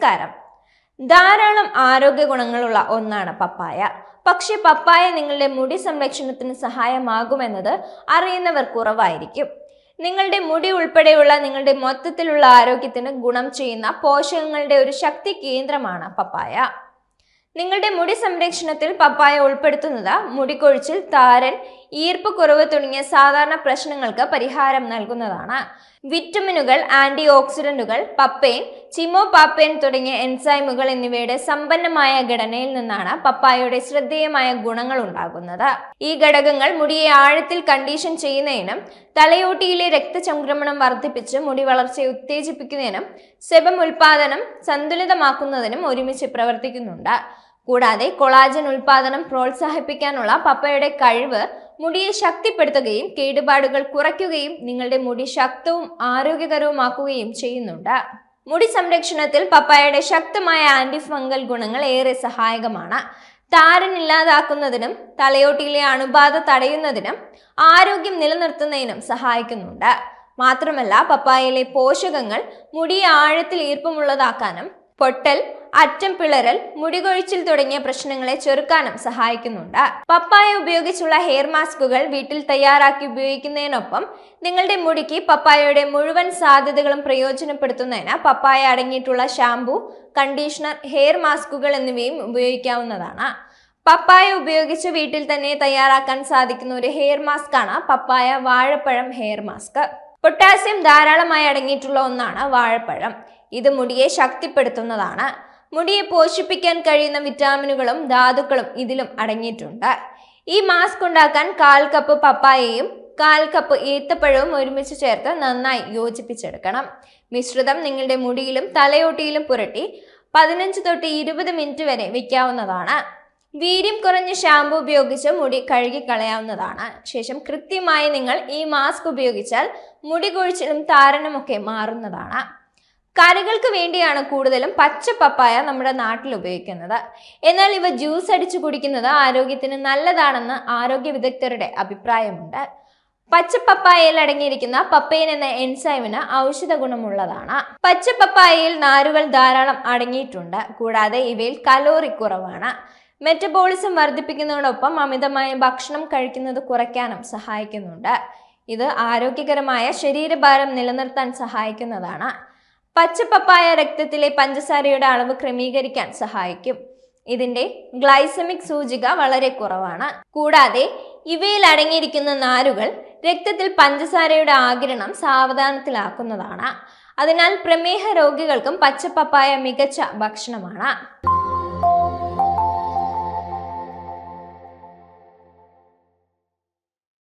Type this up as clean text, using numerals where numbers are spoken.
നമസ്കാരം. ധാരാളം ആരോഗ്യ ഗുണങ്ങളുള്ള ഒന്നാണ് പപ്പായ. പക്ഷെ പപ്പായ നിങ്ങളുടെ മുടി സംരക്ഷണത്തിന് സഹായമാകുമെന്നത് അറിയുന്നവർ കുറവായിരിക്കും. നിങ്ങളുടെ മുടി ഉൾപ്പെടെയുള്ള നിങ്ങളുടെ മൊത്തത്തിലുള്ള ആരോഗ്യത്തിന് ഗുണം ചെയ്യുന്ന പോഷകങ്ങളുടെ ഒരു ശക്തി കേന്ദ്രമാണ് പപ്പായ. നിങ്ങളുടെ മുടി സംരക്ഷണത്തിൽ പപ്പായ ഉൾപ്പെടുത്തുന്നത് മുടികൊഴിച്ചിൽ, താരൻ, ഈർപ്പ് കുറവ് തുടങ്ങിയ സാധാരണ പ്രശ്നങ്ങൾക്ക് പരിഹാരം നൽകുന്നതാണ്. വിറ്റമിനുകൾ, ആന്റി ഓക്സിഡന്റുകൾ, പപ്പൈൻ, ചിമോപാപ്പൈൻ തുടങ്ങിയ എൻസൈമുകൾ എന്നിവയുടെ സമ്പന്നമായ ഘടനയിൽ നിന്നാണ് പപ്പായയുടെ ശ്രദ്ധേയമായ ഗുണങ്ങൾ ഉണ്ടാകുന്നത്. ഈ ഘടകങ്ങൾ മുടിയെ ആഴത്തിൽ കണ്ടീഷൻ ചെയ്യുന്നതിനും തലയോട്ടിയിലെ രക്തചംക്രമണം വർദ്ധിപ്പിച്ച് മുടി വളർച്ചയെ ഉത്തേജിപ്പിക്കുന്നതിനും സെബം ഉൽപാദനം സന്തുലിതമാക്കുന്നതിനും ഒരുമിച്ച് പ്രവർത്തിക്കുന്നുണ്ട്. കൂടാതെ കൊളാജൻ ഉൽപാദനം പ്രോത്സാഹിപ്പിക്കാനുള്ള പപ്പായയുടെ കഴിവ് മുടിയെ ശക്തിപ്പെടുത്തുകയും കേടുപാടുകൾ കുറയ്ക്കുകയും നിങ്ങളുടെ മുടി ശക്തവും ആരോഗ്യകരവുമാക്കുകയും ചെയ്യുന്നുണ്ട്. മുടി സംരക്ഷണത്തിൽ പപ്പായയുടെ ശക്തമായ ആന്റി ഫംഗൽ ഗുണങ്ങൾ ഏറെ സഹായകമാണ്. താരൻ ഇല്ലാതാക്കുന്നതിനും തലയോട്ടിയിലെ അണുബാധ തടയുന്നതിനും ആരോഗ്യം നിലനിർത്തുന്നതിനും സഹായിക്കുന്നുണ്ട്. മാത്രമല്ല പപ്പായയിലെ പോഷകങ്ങൾ മുടിയെ ആഴത്തിൽ ഈർപ്പമുള്ളതാക്കാനും പൊട്ടൽ, അറ്റം പിളരൽ, മുടികൊഴിച്ചിൽ തുടങ്ങിയ പ്രശ്നങ്ങളെ ചെറുക്കാനും സഹായിക്കുന്നുണ്ട്. പപ്പായ ഉപയോഗിച്ചുള്ള ഹെയർ മാസ്കുകൾ വീട്ടിൽ തയ്യാറാക്കി ഉപയോഗിക്കുന്നതിനൊപ്പം നിങ്ങളുടെ മുടിക്ക് പപ്പായയുടെ മുഴുവൻ സാധ്യതകളും പ്രയോജനപ്പെടുത്തുന്നതിന് പപ്പായ അടങ്ങിയിട്ടുള്ള ഷാംപൂ, കണ്ടീഷണർ, ഹെയർ മാസ്കുകൾ എന്നിവയും ഉപയോഗിക്കാവുന്നതാണ്. പപ്പായ ഉപയോഗിച്ച് വീട്ടിൽ തന്നെ തയ്യാറാക്കാൻ സാധിക്കുന്ന ഒരു ഹെയർ മാസ്ക് ആണ് പപ്പായ വാഴപ്പഴം ഹെയർ മാസ്ക്. പൊട്ടാസ്യം ധാരാളമായി അടങ്ങിയിട്ടുള്ള ഒന്നാണ് വാഴപ്പഴം. ഇത് മുടിയെ ശക്തിപ്പെടുത്തുന്നതാണ്. മുടിയെ പോഷിപ്പിക്കാൻ കഴിയുന്ന വിറ്റാമിനുകളും ധാതുക്കളും ഇതിലും അടങ്ങിയിട്ടുണ്ട്. ഈ മാസ്ക് ഉണ്ടാക്കാൻ 1/4 കപ്പ് പപ്പായയും 1/4 കപ്പ് ഈത്തപ്പഴവും ഒരുമിച്ച് ചേർത്ത് നന്നായി യോജിപ്പിച്ചെടുക്കണം. മിശ്രിതം നിങ്ങളുടെ മുടിയിലും തലയോട്ടിയിലും പുരട്ടി 15 തൊട്ട് 20 മിനിറ്റ് വരെ വെക്കാവുന്നതാണ്. വീര്യം കുറഞ്ഞ ഷാമ്പു ഉപയോഗിച്ച് മുടി കഴുകി കളയാവുന്നതാണ്. ശേഷം കൃത്യമായി നിങ്ങൾ ഈ മാസ്ക് ഉപയോഗിച്ചാൽ മുടി കൊഴിച്ചിലും താരനുമൊക്കെ മാറുന്നതാണ്. കറികൾക്ക് വേണ്ടിയാണ് കൂടുതലും പച്ച പപ്പായ നമ്മുടെ നാട്ടിൽ ഉപയോഗിക്കുന്നത്. എന്നാൽ ഇവ ജ്യൂസ് അടിച്ചു കുടിക്കുന്നത് ആരോഗ്യത്തിന് നല്ലതാണെന്ന് ആരോഗ്യ വിദഗ്ധരുടെ അഭിപ്രായമുണ്ട്. പച്ച പപ്പായയിൽ അടങ്ങിയിരിക്കുന്ന പപ്പൈൻ എന്ന എൻസൈമിന് ഔഷധ ഗുണമുള്ളതാണ്. പച്ച പപ്പായയിൽ നാരുകൾ ധാരാളം അടങ്ങിയിട്ടുണ്ട്. കൂടാതെ ഇവയിൽ കലോറി കുറവാണ്. മെറ്റബോളിസം വർദ്ധിപ്പിക്കുന്നതോടൊപ്പം അമിതമായ ഭക്ഷണം കഴിക്കുന്നത് കുറയ്ക്കാനും സഹായിക്കുന്നുണ്ട്. ഇത് ആരോഗ്യകരമായ ശരീരഭാരം നിലനിർത്താൻ സഹായിക്കുന്നതാണ്. പച്ച പപ്പായ രക്തത്തിലെ പഞ്ചസാരയുടെ അളവ് ക്രമീകരിക്കാൻ സഹായിക്കും. ഇതിന്റെ ഗ്ലൈസമിക് സൂചിക വളരെ കുറവാണ്. കൂടാതെ ഇവയിൽ അടങ്ങിയിരിക്കുന്ന നാരുകൾ രക്തത്തിൽ പഞ്ചസാരയുടെ ആഗിരണം സാവധാനത്തിലാക്കുന്നതാണ്. അതിനാൽ പ്രമേഹ രോഗികൾക്കും പച്ച പപ്പായ മികച്ച ഭക്ഷണമാണ്.